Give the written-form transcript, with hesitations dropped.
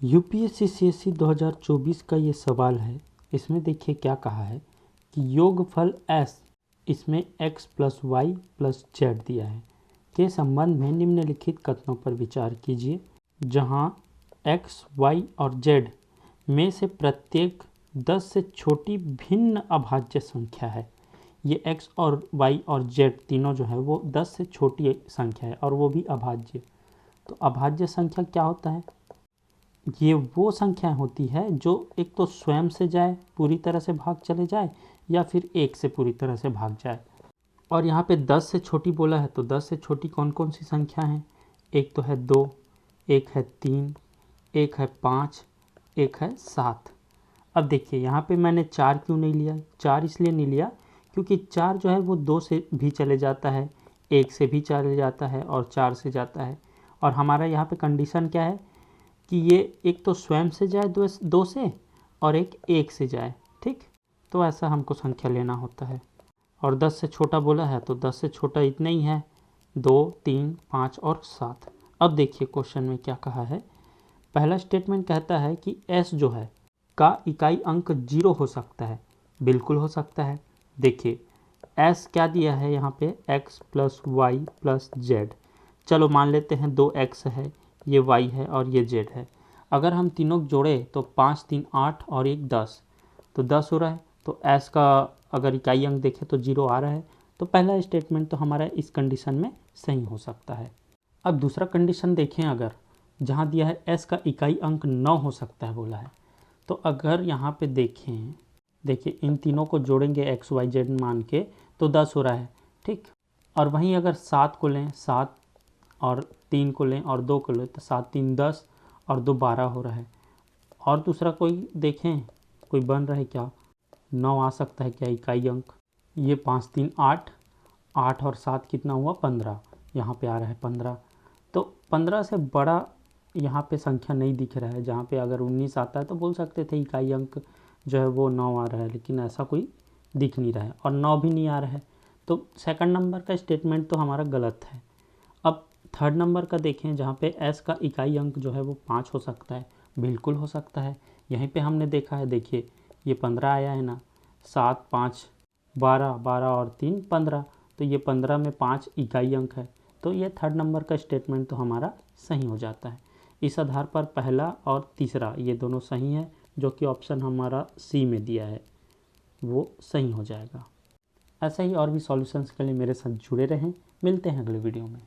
UPSC CSC 2024 का ये सवाल है। इसमें देखिए क्या कहा है कि योगफल s इसमें x plus y plus z दिया है के संबंध में निम्नलिखित कथनों पर विचार कीजिए, जहां x, y और z में से प्रत्येक 10 से छोटी भिन्न अभाज्य संख्या है। ये x और y और z तीनों जो है वो 10 से छोटी संख्या है और वो भी अभाज्य। तो अभाज्य संख्या क्या होता है? ये वो संख्या होती है जो एक तो स्वयं से जाए, पूरी तरह से भाग चले जाए, या फिर एक से पूरी तरह से भाग जाए। और यहाँ पे 10 से छोटी बोला है, तो 10 से छोटी कौन कौन सी संख्या हैं? एक तो है 2, एक है 3, एक है 5, एक है 7। अब देखिए यहाँ पे मैंने 4 क्यों नहीं लिया? 4 इसलिए नहीं लिया क्योंकि 4 जो है वो 2 से भी चले जाता है, 1 से भी चले जाता है और 4 से जाता है। और हमारा यहाँ पे कंडीशन क्या है कि ये एक तो स्वयं से जाए 2 से और एक से जाए, ठीक। तो ऐसा हमको संख्या लेना होता है। और 10 से छोटा बोला है तो 10 से छोटा इतना ही है, 2, 3, 5 और 7। अब देखिए क्वेश्चन में क्या कहा है। पहला स्टेटमेंट कहता है कि s जो है का इकाई अंक 0 हो सकता है। बिल्कुल हो सकता है। देखिए s क्या दिया है यहाँ पे, x plus y plus z. चलो मान लेते हैं 2x है, ये y है और ये z है। अगर हम तीनों जोड़े तो 5, 3, 8 और 1, 10, तो 10 हो रहा है। तो s का अगर इकाई अंक देखें तो 0 आ रहा है। तो पहला स्टेटमेंट तो हमारा इस कंडीशन में सही हो सकता है। अब दूसरा कंडीशन देखें, अगर जहाँ दिया है s का इकाई अंक 9 हो सकता है बोला है, तो अगर यहाँ पे देखें, देखिए इन तीनों को जोड़ेंगे x y z मान के तो 10 हो रहा है, ठीक। और वहीं अगर 7 को लें, 7 और 3 को लें और 2 को लें तो 7, 3, 10 और 2, 12 हो रहा है। और दूसरा कोई देखें, कोई बन रहा है क्या? 9 आ सकता है क्या इकाई अंक? ये 5, 3, 8, 8 और 7 कितना हुआ? 15। यहाँ पे आ रहा है 15। तो 15 से बड़ा यहाँ पे संख्या नहीं दिख रहा है। जहाँ पे अगर 19 आता है तो बोल सकते थे इकाई अंक जो है वो 9 आ रहा है, लेकिन ऐसा कोई दिख नहीं रहा है और 9 भी नहीं आ रहा है। तो सेकंड नंबर का स्टेटमेंट तो हमारा गलत है। अब थर्ड नंबर का देखें, जहाँ पे s का इकाई अंक जो है वो 5 हो सकता है। बिल्कुल हो सकता है। यहीं पे हमने देखा है, देखिए ये 15 आया है ना, 7, 5, 12, 12 और 3, 15। तो ये 15 में 5 इकाई अंक है। तो ये थर्ड नंबर का स्टेटमेंट तो हमारा सही हो जाता है। इस आधार पर पहला और तीसरा ये दोनों सही है, जो कि ऑप्शन हमारा सी में दिया है वो सही हो जाएगा। ऐसा ही और भी सॉल्यूशंस के लिए मेरे साथ जुड़े रहें। मिलते हैं अगले वीडियो में।